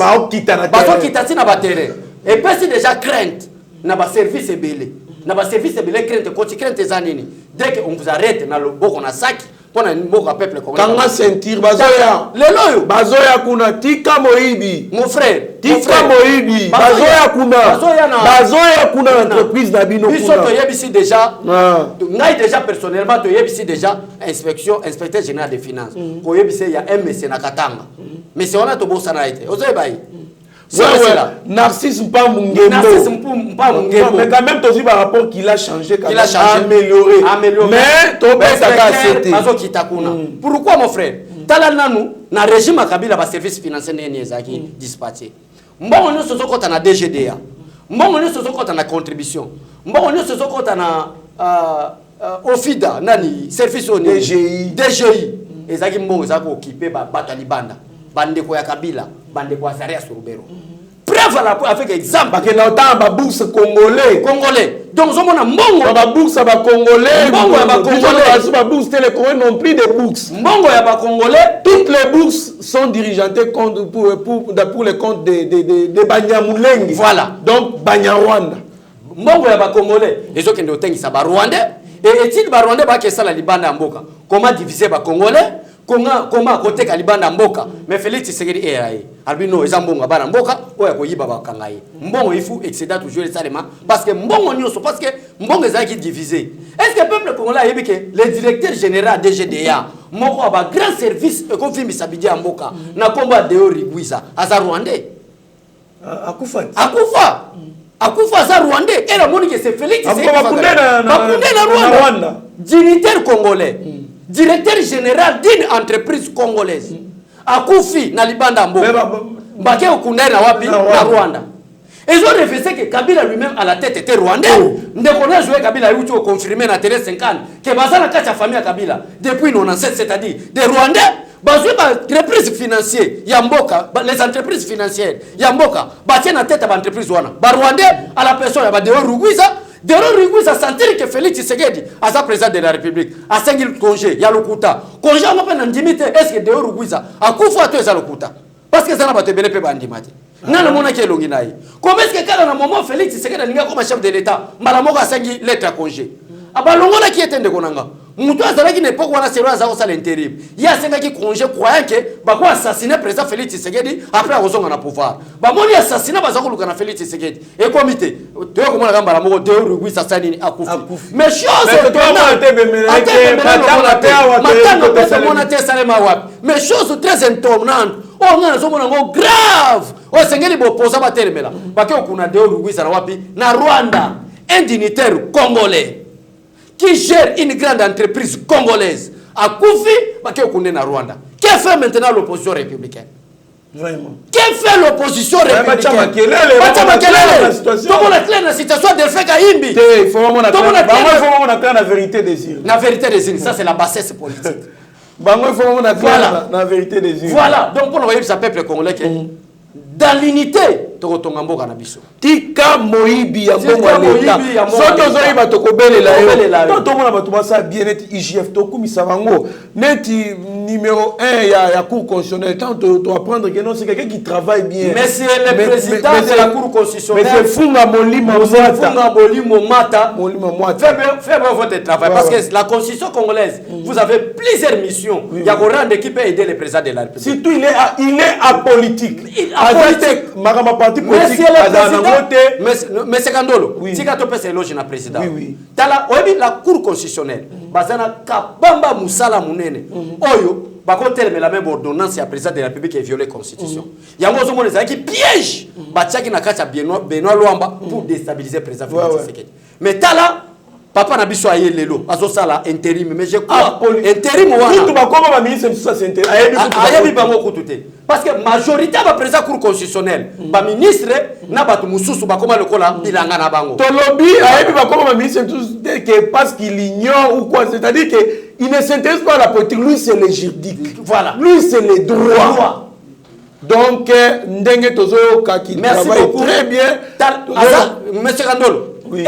Speaker 3: Parce qu'il n'a pas terrain. Et puis c'est déjà crainte, n'a pas service belé. N'a pas service belé crainte côté crainte des années. Dès qu'on vous arrête dans le beau qu'on a sac. Quand
Speaker 4: on sentir bazoya lelo bazoya kuna tika moibi
Speaker 3: mon frère
Speaker 4: tika moibi bazoya kuna entreprise na bino kuna
Speaker 3: biso to yebisi déjà ngai déjà personnellement to yebisi déjà inspecteur général des finances ko yebisi ya MC na Katanga mais c'est on a to bossa na été ozoy bayi.
Speaker 4: Narcisse Mpamungemo. Mais quand même, tu as un rapport qu'il a changé, qu'il a amélioré. Mais tu as
Speaker 3: pourquoi, mon frère? Talananu, na régime Kabila, ba service financier n'est dispatché. Mbongo nous sommes quand on a DGDA. Mbongo nous sommes quand on a contribution. Mbongo nous sommes quand on a OFIDA, nani, service au DGI. Et ça qui mbongo ça occupé ba Batalibanda. Bande ko ya Kabila, bande ko Zaria Surubero. Preuve avec exemple
Speaker 4: parce que longtemps ba bourse congolais.
Speaker 3: Donc on a mbongo
Speaker 4: ba bourse ba congolais, mbongo ya ba congolais, ba bourse télé n'ont plus de bourses.
Speaker 3: Mbongo ya ba congolais,
Speaker 4: toutes les bourses sont dirigentées pour les comptes de Banyamulenge.
Speaker 3: Voilà.
Speaker 4: Donc Banyarwanda.
Speaker 3: Mbongo ya ba congolais, les autres qui ont tengi ça ba rwandais et étude ba rwandais ba ke sala libanda mboka. Comment diviser ba congolais? Comment côté Kalibanda mboka mais Félix Tshisekedi albino ezambonga bana mboka oya koyiba bakangaye mbongo il faut excéder toujours les salements parce que mbongo nyonso parce que mbongo ezaki divisé. Est-ce que le peuple congolais a dit que le directeur général DGDA moko aba grand service e confirme sabidi mboka na komba Deo Rwigwiza aza rwandais akufa za rwandais et la moni que c'est Félix Tshisekedi na Rwanda dignitaire congolais. Directeur général d'une entreprise congolaise. Akufi na libanda mboka. Mbake okunda na wapi na Rwanda. Ils ont refusé que Kabila lui-même à la tête était rwandais. Ndeko na joué Kabila yuti au confirmer na télé 50 que bazana kacha famille Kabila depuis 97 c'est-à-dire des Rwandais bazoué ba entreprise financière ya mboka les entreprises financières ya mboka ba tient na tête ba entreprise wana. Ba Rwandais à la personne ya ba Deo Rwigwiza Deo Rwigwiza a senti que Félix Tshisekedi, à sa président de la République, a 5 000 congés, il y a le Kouta. Congé, on va pas limiter. Est-ce que Deo Rwigwiza a couvert à toi le Kouta? Parce que ça n'a pas été bénéfique à Ndimati. Non, le monde qui est longinaï. Comment est-ce que quand on a un moment Félix Tshisekedi a comme chef de l'État, Malamoga a 5 000 lettres à congé? Abalongola qui était de Konanga. Moutou Azalaki n'est pas qu'on a servi à ça l'intérim. Il y a 5 qui congé croyant que Bako assassiné le président Félix Tshisekedi après avoir on a pouvoir. Bamoni assassiné Bazako Lukana Félix Tshisekedi. Et comité. Tu vois comment la gamba la mort de Rwigwiza Sanini a coupé. Mais chose mais chose très étonnante. On a un grave. On s'engage pour poser ma terre là. Parce qu'on a Deo Rwigwiza na wapi na Rwanda, un dignitaire congolais qui gère une grande entreprise congolaise à Koufi, parce qu'on est na Rwanda. Qu'est-ce que fait maintenant l'opposition républicaine?
Speaker 4: Vraiment.
Speaker 3: Que fait l'opposition républicaine?
Speaker 4: Tout le monde est clair dans la situation de faire Kaimbi. Il faut vraiment la vérité des îles.
Speaker 3: La vérité des îles, ça c'est la bassesse politique.
Speaker 4: Il faut vraiment la vérité des îles.
Speaker 3: Voilà, donc pour le peuple congolais, dans l'unité,
Speaker 4: tika moyibi ya mbongo ya leta soki ozoyiba tokobelela yo tomona bato basala bien neti IGF tokumisa bango neti numéro 1 ya cour constitutionnelle tant to apprendre que non c'est quelqu'un qui travaille bien.
Speaker 3: Mais c'est le président de la cour constitutionnelle.
Speaker 4: Mais c'est Funga Molima Mwata.
Speaker 3: Faites votre travail parce que la constitution congolaise, vous avez plusieurs missions. Il y a un rang d'équipe et aider le président de la République.
Speaker 4: Surtout il est apolitique. Magama parti politique.
Speaker 3: Mais c'est Kandolo. Si tu peux se loger dans le président. La cour constitutionnelle, bazana kabamba musala munene. Oyo, bakotel mais la même ordonnance ya président de la République qui viole la constitution. Yango zo mona qui piège batiaki na kati ya Benoît Luamba pour déstabiliser le président Félix Tshisekedi. Mais tala papa na biso aye lelo azo sala intérim mais je crois intérim wana
Speaker 4: tout ba koma ba ministre ça c'est intérim
Speaker 3: ayebi bango kutute parce que majorité ba président cour constitutionnelle ba ministre na batu mususu ba koma lokola bilanga na bango
Speaker 4: to lobby ayebi ba koma ba ministre tous que parce qu'il ignore ou quoi, c'est-à-dire que il ne s'intéresse pas à la politique, lui c'est le juridique,
Speaker 3: voilà,
Speaker 4: lui c'est les droits. Donc ndenge tozo ka qui travaille très bien
Speaker 3: monsieur Kandolo. Oui. Et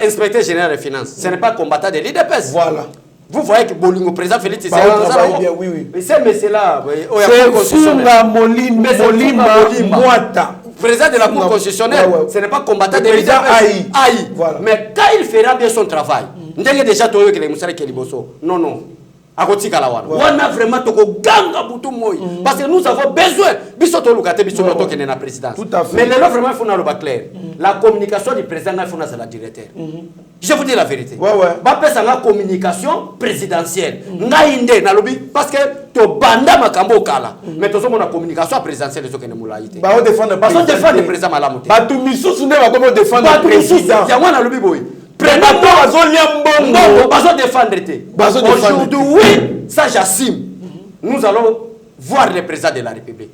Speaker 3: l'inspecteur général des finances, ce n'est pas combattant de l'IDPS.
Speaker 4: Voilà.
Speaker 3: Vous voyez que Bolingo, président Félix Tshisekedi,
Speaker 4: oui.
Speaker 3: Mais c'est monsieur-là,
Speaker 4: c'est Funga Molima Mwata.
Speaker 3: Président de la Cour constitutionnelle, ce n'est pas combattant de l'IDPS. Aïe. Voilà. Mais quand il fera bien son travail, il y a déjà tout le monde. Non. On a vraiment ganga butu moi parce que nous avons besoin bisoto lukate bisoto to kene na présidence. Mais là vraiment il faut na le clair. La communication du président il faut na la directeur. Je vous dis la vérité. Ba pesa la communication présidentielle. Ngainde na lobi parce que to banda makambo kala. Mais to na communication présidentielle zo kene mulaite.
Speaker 4: Ba o défendre
Speaker 3: le président malamote.
Speaker 4: Ba tu misusu ne ba comme défendre le président.
Speaker 3: Ya wana lobi boy. Aujourd'hui, ça j'assume. Nous allons voir le président de la République.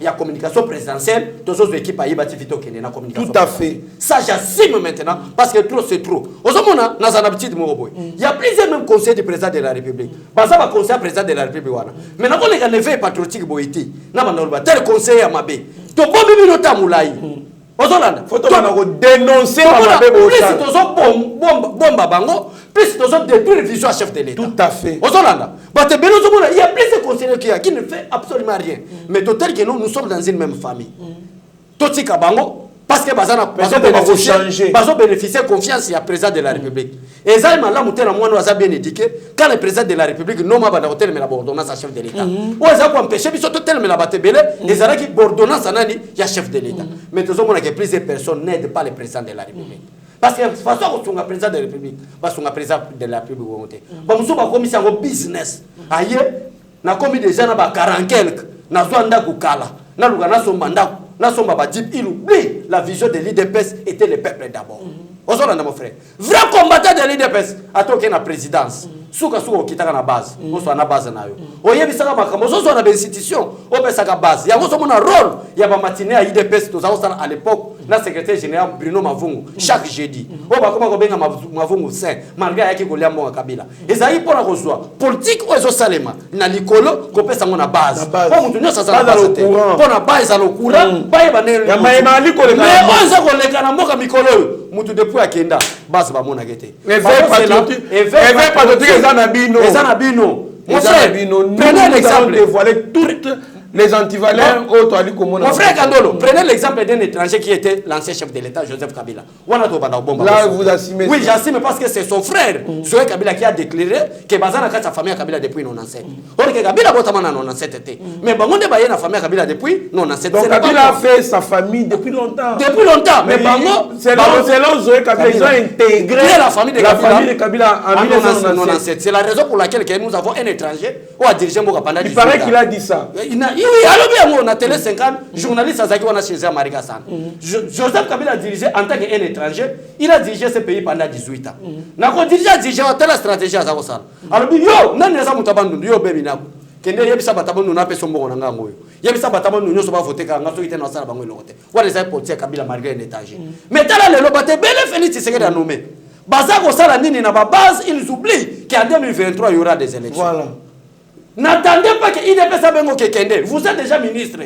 Speaker 3: Il y a communication présidentielle, toutes les équipes à communication.
Speaker 4: Tout à fait.
Speaker 3: Ça j'assume maintenant parce que trop c'est trop. Il y a plusieurs même conseils du président de la République. Baza conseil président de la République. Mais nous avons les effets patriotiques boïti. Nous avons tel conseil à Mabé. Donc comme nous avons faut
Speaker 4: dénoncer
Speaker 3: plus détruire le visuel chef de l'État.
Speaker 4: Tout à fait.
Speaker 3: Il y a plus de conseillers qui ne fait absolument rien. Mais d'autant que nous sommes dans une même famille. Parce que Bazo bénéficier confiance à président de la République. Et ça, là, nous bien indiqué quand le président de la République nomme l'ordonnance à chef de l'État. Ou ils ont empêché, ils ont tellement la batébélé, ils ont dit l'ordonnance à chef de l'État. Mais tout le monde a que plusieurs personnes n'aident pas le président de la République. Parce que de toute façon, on a président de la République, parce qu'on a président de la République. Nous avons commis un business. Ailleurs, nous avons commis des gens à 40 quelques, nous avons Kukala, nous avons mandat. Il oublie la vision de l'IDPS était le peuple d'abord. Mon frère. Vrai combattant de l'IDPS, à toi qui est la présidence. Souka qui est à la base. On soit à la base. On y a des institutions. On peut à la base. Il y a un rôle. Il y a un matinée à l'IDPS. À l'époque, le secrétaire général Bruno Mavungu, chaque jeudi. On va comment on Mavungu saint, malgré qu'il y a un Kabila. Et ça y est pour la reçoit. Politique ou est-ce Salema. N'a l'icolo qu'on peut s'en à base. Pour nous, ça va base. Pour la base à l'ocourant. Mais on s'en va les canamboka mikolo. Mutu depuis à Kenda. Base va mon agété.
Speaker 4: Éveil patriotique.
Speaker 3: Ezanabino. Mon frère,
Speaker 4: prenez l'exemple. Dévoiler toutes les antivaleurs autres.
Speaker 3: Mon frère Kandolo, prenez l'exemple d'un étranger qui était l'ancien chef de l'État, Joseph Kabila.
Speaker 4: Là, vous assumez.
Speaker 3: Oui, j'assume parce que c'est son frère, Joseph Kabila, qui a déclaré que Bazana a sa famille à Kabila depuis 97. Or que Kabila a botamana 97. Mais Bango de Baye na famille à Kabila depuis 97.
Speaker 4: Donc Kabila a fait sa famille depuis longtemps.
Speaker 3: Depuis longtemps. Mais Bango,
Speaker 4: c'est selon Zoé Kabila, ils ont intégré
Speaker 3: la famille de
Speaker 4: Kabila en 1997.
Speaker 3: C'est la raison pour laquelle nous avons un étranger ou a dirigé Mboka pendant 18 ans.
Speaker 4: Il paraît qu'il a dit ça.
Speaker 3: Oui, alors bien, on a télé 50 journalistes à Zaki, on a chez Marika San. Joseph Kabila a dirigé en tant qu'un étranger, il a dirigé ce pays pendant 18 ans. Il a dirigé telle stratégie à Zakosan. Alors, yo, non, les gens ont yo, baby, kende yebisa batabo nuna pe sombo na ngango yo yebisa batabo nunyo so ba voter ka ngaso ite na sala bango lokote wala za politique Kabila malgré un étage mais tala le lobate bele Félix Tshisekedi a nommé baza ko sala nini na ba base ils oublient qu'en 2023 il y aura des élections. Voilà. N'attendez pas que IDP Sabengo Kekende, vous êtes déjà ministre.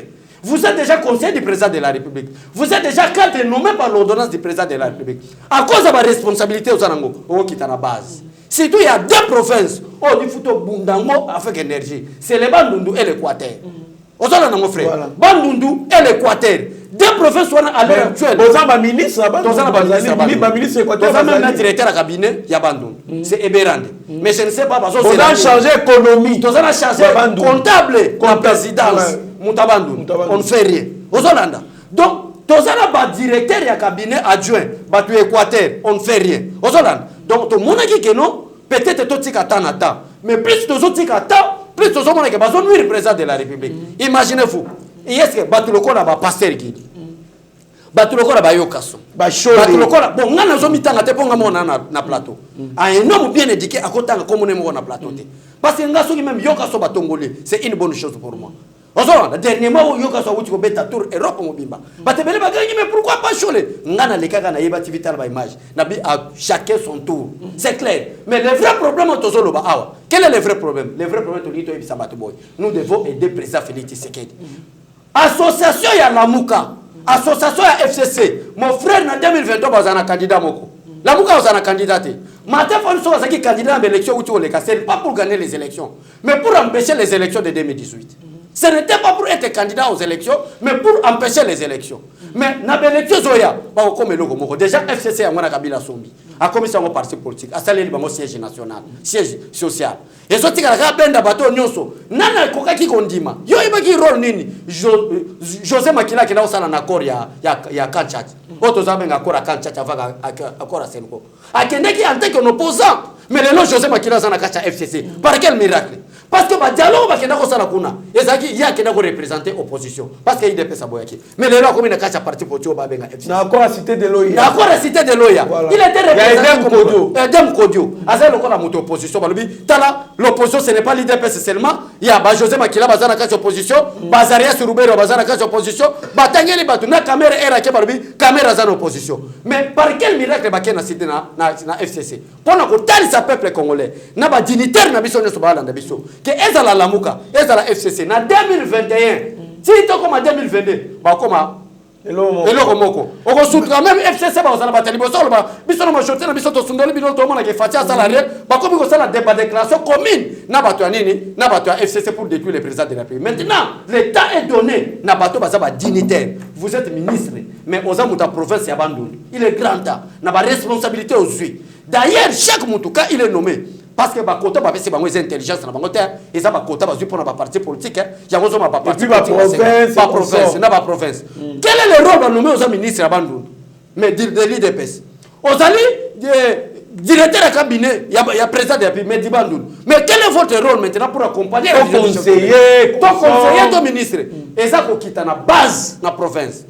Speaker 3: Vous êtes déjà conseiller du président de la République. Vous êtes déjà cadre nommé par l'ordonnance du président de la République. À cause de ma responsabilité aux Anango, au qui est à la base. Surtout, il y a deux provinces. Oh, il faut que Bundango avec énergie. C'est le Bandundu et l'Équateur. Aux Anango, mon frère. Bandundu et l'Équateur. Deux provinces sont à l'heure actuelle.
Speaker 4: Vous avez un ministre,
Speaker 3: un directeur à cabinet, il y a Bandundu. C'est Eberande. Mais je ne sais pas.
Speaker 4: Vous avez changé l'économie.
Speaker 3: Vous avez changé comptable, la présidence. Moutabandou, on ne fait rien. Aux Hollanda. Donc, tous les directeurs et cabinet adjoint, batu Équateur, on ne fait rien. Aux Hollanda. Donc, tout le monde qui est non, peut-être tout le monde a mais plus de autres qui attendent, plus de monde qui a besoin de président de la République. Imaginez-vous, est-ce que batu le corps a pasteur qui batu le corps a yokaso. Batu le corps bon, on a zomi tanga te ponga mona na plateau. Un homme bien éduqué à côté comme on est na plateau. Parce que ngaso qui même yokaso batongolé, c'est une bonne chose pour moi. Dernièrement, il y a un tour Europe mobimba. Mais pourquoi pas choler? Ngana les kaga na yeba tivita la image. Nabi a chacun son tour. C'est clair. Mais le vrai problème est toujours là. Quel est le vrai problème? Le vrai problème est que nous devons aider le président Félix Tshisekedi. Association ya Lamuka, association ya FCC. Mon frère en 2023 va un candidat moko. Lamuka va un candidat. Matin Fonso va un candidat à l'élection où tu veux les casser, pas pour gagner les élections, mais pour empêcher les élections de 2018. Ce n'était pas pour être candidat aux élections, mais pour empêcher les élections. Mais dans les élections, déjà FCC a Kabila Sombi, a commis son parti politique, a salé le siège national, siège social. Et ce qui a fait un bateau, nana koka qui kondima. Yo ibaki rôle nini. José Makila qui a un accord ya Kanchat. Auto zabenga accord à Kanchat avant accord à Senko. A Kende qui en tant qu'un opposant. Mais le nom José Makila a un FCC. Par quel miracle? Parce que le dialogue va être la kuna. Et ça qui y a qui représenter opposition. Parce qu'il y a des personnes. Mais le nom comme il a un parti politique au FCC.
Speaker 4: D'accord à cité de Loya.
Speaker 3: D'accord à cité de Loya. Il était représenté comme Edem Kodio. Azal le la moto opposition. L'opposition ce n'est pas l'IDPS seulement. Il y a José Makila bazana kati opposition. Bazaria Surubero bazana kati opposition. Batangeli batu na caméra era ke balubi caméra zana opposition. Mais par quel miracle ba kena cité na FCC? Pona ko talisa peuple congolais. Na ba dignitaire na biso nyoso balanda biso. Que ezala Lamuka, ezala FCC na 2021. Si to comme en 2022, ba koma eloko moko. Oko soutra même FCC ba osala batali boso ba biso na majorité na biso to sundoli bino to mona ke fatia salarié, ba komi ko sala débat déclaration commune na bato ya nini, na bato ya FCC pour détruire le président de la République. Maintenant, l'état est donné na bato ba ba dignitaire. Vous êtes ministre, mais aux amuta province ya Bandundu. Il est grand temps, na ba responsabilité aux yeux. D'ailleurs, chaque mutuka il est nommé parce que bakota ba pesi bango intelligence na bango terre et ça bakota ba pour na ba parti politique ya ngozo ma ba parti politique ba province na ba province. Quel est le rôle de nommer aux ministres à Bandundu? Mais de l'IDPS. Aux alliés directeur de cabinet, il y a président de la République, mais Bandundu. Mais quel est votre rôle maintenant pour accompagner
Speaker 4: ton conseiller,
Speaker 3: ton ministre? Et ça qui est à la base de la province.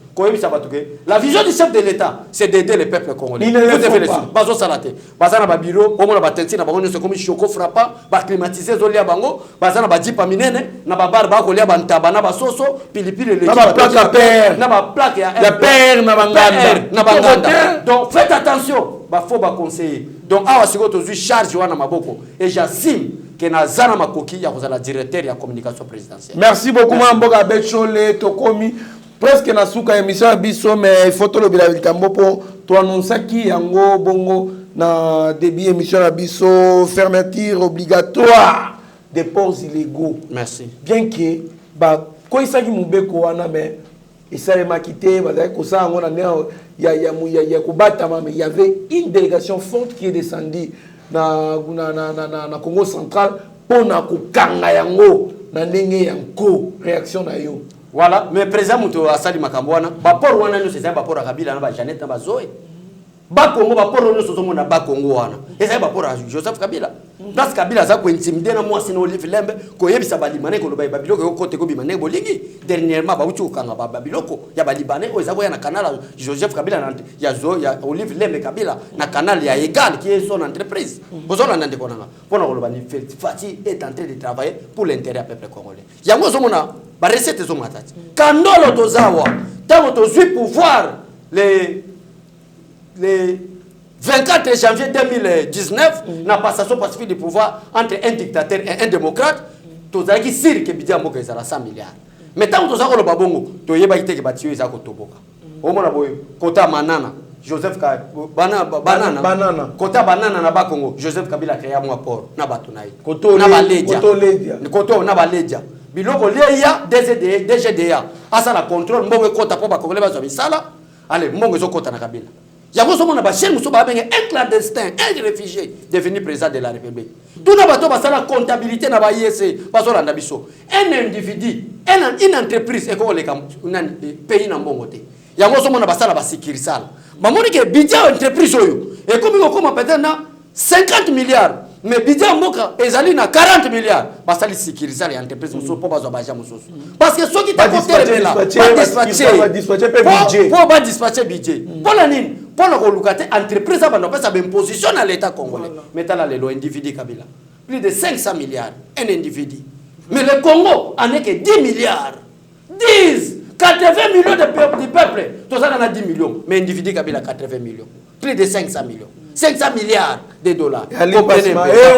Speaker 3: La vision du chef de l'État, c'est d'aider le peuple congolais.
Speaker 4: Vous devez le faire.
Speaker 3: Bazo salate. Bazana ba bureau, au moins ba tenti na bango nyose comme choko frappa, ba climatiser zolia bango, bazana ba jipa minene, na ba barba ko lia ba ntaba na ba soso, pilipili le.
Speaker 4: Na ba plaque à père.
Speaker 3: Na ba plaque ya
Speaker 4: père na banganda.
Speaker 3: Na banganda. Donc faites attention, ba faut ba conseiller. Donc awa siko to charge wana maboko et j'assume que nazana makoki ya kozala directeur ya communication présidentielle.
Speaker 4: Merci beaucoup Mboka Betchole Tokomi. Presque na suka émission biso mais il faut to le bila likambo pour to annoncer ki yango bongo na début émission biso fermeture obligatoire des ports illégaux.
Speaker 3: Merci.
Speaker 4: Bien que ba ko isaki mubeko wana mais il m'a quitté bazaki ko sa ngona ya kubatama mais il y avait une délégation forte qui est descendue na Congo central pour na kokanga yango na ndenge yango réaction na yo.
Speaker 3: Voilà, mais président Mouto Asali Makambouana, Bapor Wana nous c'est un Bapor à Kabila, na Janet na Bazoé. Bakongo ba poro no sozo mona Bakongo wana. Eza ba poro Joseph Kabila. Parce Kabila za ko intimider na moi sino Olive Lembe ko yebisa ba libanais ko lo ba biloko ko kote ko bimanais bolingi. Dernièrement ba uti okanga ba biloko ya ba libanais o eza ko ya na canal Joseph Kabila na ya Olive Lembe Kabila na canal ya égal qui est son entreprise. Bozona nande konanga. Pona ko lo ba ni Fati est en train de travailler pour l'intérêt du peuple congolais. Yango zo mona ba recette zo matati. Kandolo tozawa tango tozui pouvoir les 24 janvier 2019, la passation pacifique du pouvoir entre un dictateur et un démocrate, tu as dit que Bidia Moka est 100 milliards. Mais tant que tu as dit que tu as dit que tu as dit que tu as dit Kota Manana, Joseph Banana, Kota Banana na Bakongo, Joseph Kabila créé un port, na Batunaï, na Baledia. Biloko Léa, DGDA, Asa la contrôle, Mbongo Kota pour Bakongole Bazamisala, allez, Mbongo Kota na Kabila. Yago somona ba chien muso ba benga un clandestin, un réfugié devenu président de la République. Tout na bato ba sala comptabilité na ba IEC, ba so landa biso. Un individu, une entreprise et ko le pays na mbongo te. Yago somona ba sala ba sécurité. Ba moni ke budget entreprise oyo et comme ko koma peut-être na 50 milliards, mais budget mboka ezali na 40 milliards. Ba sali sécurité ya entreprise muso po ba zo ba ja muso. Parce que ceux qui t'a côté là, ba dispatcher budget. Pour ba dispatcher budget. Pour la nini pour la entreprise a une position à l'État congolais. Maintenant, les individus Kabila. Plus de 500 milliards, un individu. Mais le Congo en est que 10 milliards. 10, 80 millions de peuple. Tout ça, on a 10 millions. Mais individu Kabila, 80 millions. Plus de 500 millions. 500 milliards de dollars.
Speaker 4: Et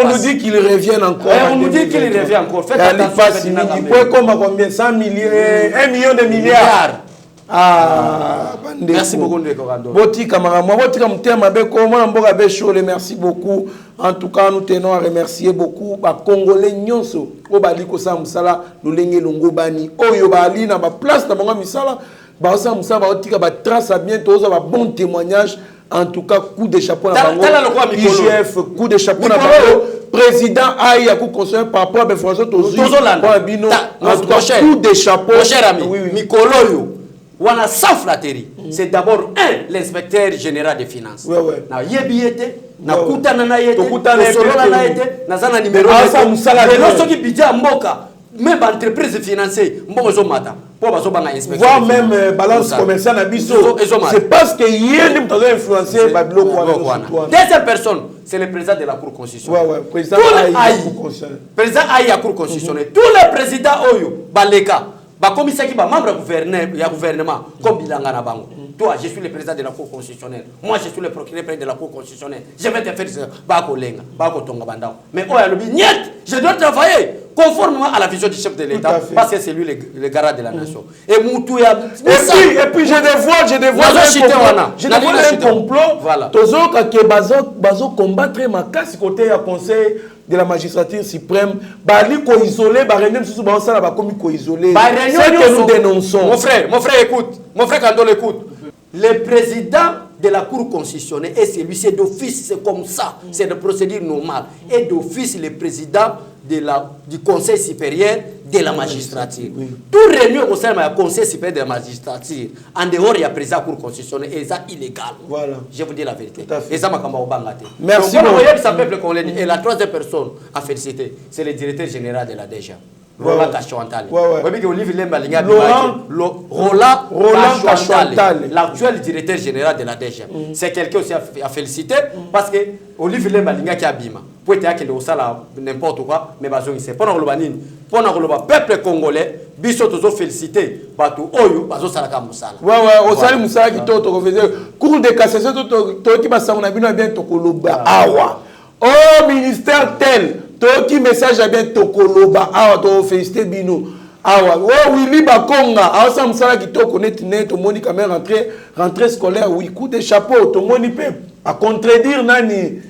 Speaker 4: on nous dit qu'il revient encore.
Speaker 3: Et on nous dit qu'il revient encore. Faites attention.
Speaker 4: Il peut comme combien 100 millions, 1 million de milliards. Ah,
Speaker 3: merci beaucoup de Corando.
Speaker 4: Boti camarade, moi boti comme thème avec comment mboka besho le merci beaucoup. En tout cas, nous tenons à remercier beaucoup ba congolais nyonso o bali ko sa musala lolenge longo bani oyo bali na ba place na bango misala ba sa musala ba otika ba trace à bientôt ba bon témoignage. En tout cas, coup de chapeau na bango. IGF, coup de chapeau na bango. Président Aïe a conseillé par rapport à François Tozolanda. En tout cas, coup de chapeau.
Speaker 3: Mon cher ami, Mikoloyo. Wana sans flatterie. C'est d'abord l'inspecteur général des finances. Na yebiete, na kutana na yete, na solola na yete, na zana numéro. Mais lorsque budget mboka, même entreprise financière, mboko zo mata. Pour bazo banga inspecteur.
Speaker 4: Voir même balance commerciale na biso. C'est parce que yé nim tazo influencer bablo kwa.
Speaker 3: Deuxième personne, c'est le président de la Cour constitutionnelle.
Speaker 4: Président Aïe.
Speaker 3: Président Aïe à Cour constitutionnelle. Tous les présidents oyo baleka. Bah, comme ça qui va membre du gouvernement, comme Bilanga na bango. Toi, je suis le président de la Cour constitutionnelle. Moi, je suis le procureur de la Cour constitutionnelle. Je vais te faire ça. Bah, kolenga, bah, kotonga bandao. Mais oh, je dois travailler conformément à la vision du chef de l'État, parce que c'est lui le garant de la nation. Et Moutouya.
Speaker 4: Et puis je dévoile un complot.
Speaker 3: Voilà.
Speaker 4: Tozo kake bazo combattre ma casse côté à conseil de la magistrature suprême, bali ko isolé, ba renem sous ba sala ba komi ko isolé. C'est que nous dénonçons.
Speaker 3: Mon frère écoute. Mon frère Kandol écoute. Le président de la Cour constitutionnelle et celui-ci c'est d'office, c'est comme ça, c'est de procédure normale. Et d'office le président du Conseil supérieur de la magistrature. Tout réunion au sein du Conseil supérieur de la magistrature, en dehors il y a président de la Cour constitutionnelle et ça illégal. Voilà. Je vous dis la vérité. Et ça m'a
Speaker 4: merci
Speaker 3: beaucoup. Et la troisième personne à féliciter, c'est le directeur général de la DGA. Roland Kachouantale. Roland Kachouantale, l'actuel directeur général de la DGA. C'est quelqu'un aussi à féliciter parce que Olivier Lembalinga qui a bima. Pour être qu'il y a n'importe quoi, mais c'est pour le peuple congolais, biso tozo féliciter batu oyo bazo salaka musala.
Speaker 4: Au sali musala qui to faisait cour de cassation to ki ba sangona bino bien to koloba awa. Oh ministère tel toki message à bien tokoloba awa to féliciter bino awa oh Willy Bakonga awa sa musala ki to connaître net moni quand même rentrée scolaire oui coup de chapeau to moni pe à contredire nani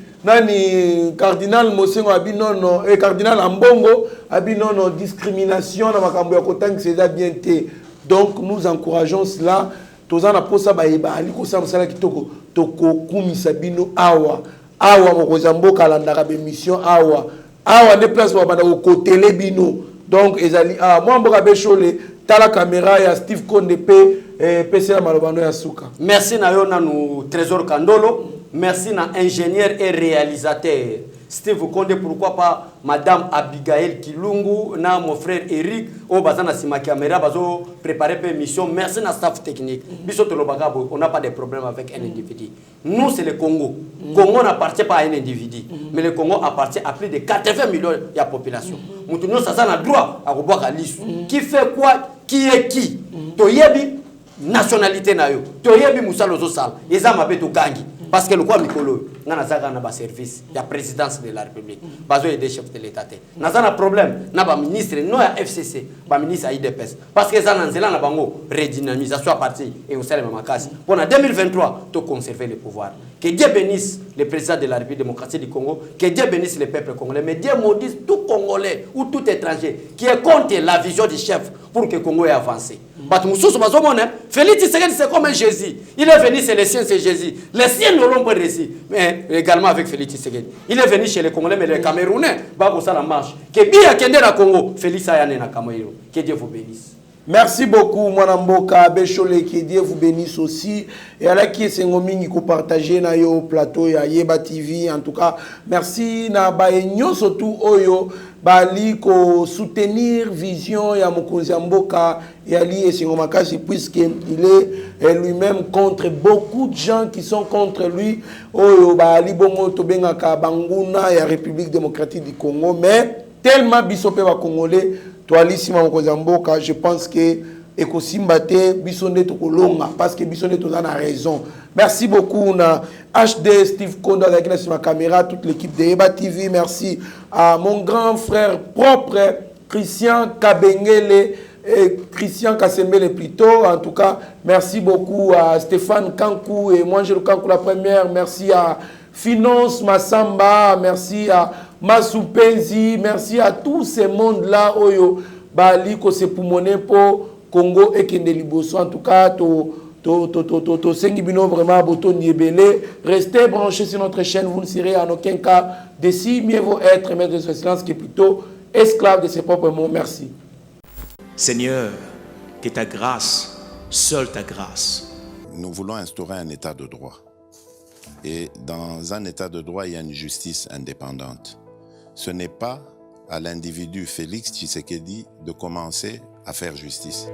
Speaker 4: cardinal Mosengo abinono et cardinal Ambongo abinono discrimination na makambo ya kotang c'est bien té donc nous encourageons cela tozana posa ba yeba ali ko sa musala ki to kumisa bino awa mokozamboka landaka be mission awa ne place ba bana ko télé bino donc ezali moi mboka be chole tala caméra ya Steve Kondepe PC Malobano Yasuka.
Speaker 3: Merci na yo nanu Trésor Kandolo. Merci na ingénieur et réalisateur Steve Konde, pourquoi pas Madame Abigail Kilungu, na mon frère Eric, au bazana sima caméra, bazo préparer pour émission. Merci na staff technique. On n'a pas de problème avec un individu. Nous, c'est le Congo. Le Congo n'appartient pas à un individu, mais le Congo appartient à plus de 80 millions de la population. Nous, ça a le droit à revoir à l'issue. Qui fait quoi? Qui est qui? Toyebi, nationalité na yo. Toyebi Moussa Lozo Sal. Ezama Beto Gangi. Parce que le quoi Mikolo, on a un service, il y a présidence de la République, il y a des chefs de l'État. On a un problème, on a un ministre, non il y a FCC, un ministre à IDPS. Parce que ça a une redynamisation à partir et au sein de ma case. Pour 2023, tu conserver le pouvoir. Que Dieu bénisse le président de la République démocratique du Congo, que Dieu bénisse le peuple congolais, mais Dieu maudisse tout Congolais ou tout étranger qui est contre la vision du chef pour que le Congo ait avancé. Félix Tshisekedi, c'est comme un Jésus. Il est venu, c'est les siens, c'est Jésus. Les siens ne l'ont pas réussi. Mais également avec Félix Tshisekedi. Il est venu chez les Congolais, mais les Camerounais, ça la marche. Que bien Kende na Congo, Félix Ayane na Cameroun. Que Dieu vous bénisse.
Speaker 4: Merci beaucoup, Mwanamboka, Bechole, que Dieu vous bénisse aussi. Et à la qui est Sengomingi qui partagé na yo plateau ya Yeba TV. En tout cas, merci na baenyo surtout oyo bali ko soutenir vision ya Mokonzi Mboka et Ali et Sengomakasi puisque il est lui-même contre beaucoup de gens qui sont contre lui. Oyo bali bongo tobenga ka banguna ya République démocratique du Congo, mais tellement bisope wa Congolais. Je pense que Ekosimbate Bissonde Tokolonga parce que Bissonde Tozana a raison. Merci beaucoup na HD Steve Konda avec la caméra, toute l'équipe de Eba TV. Merci à mon grand frère propre Christian Kabengele et Christian Kasembele plutôt. En tout cas, merci beaucoup à Stéphane Kankou et moi je le Kankou la première. Merci à Finance Massamba, merci à Masoupenzi, merci à tous ces mondes-là, Oyo, Bali, ko se poumoné pour Congo et Kendeliboso. En tout cas, Sengibino vraiment Boto Niebele. Restez branchés sur notre chaîne, vous ne serez en aucun cas déçus. Mieux vaut être maître de ce silence qui est plutôt esclave de ses propres mots. Merci.
Speaker 1: Seigneur, que ta grâce, seule ta grâce.
Speaker 2: Nous voulons instaurer un état de droit. Et dans un état de droit, il y a une justice indépendante. Ce n'est pas à l'individu Félix Tshisekedi de commencer à faire justice.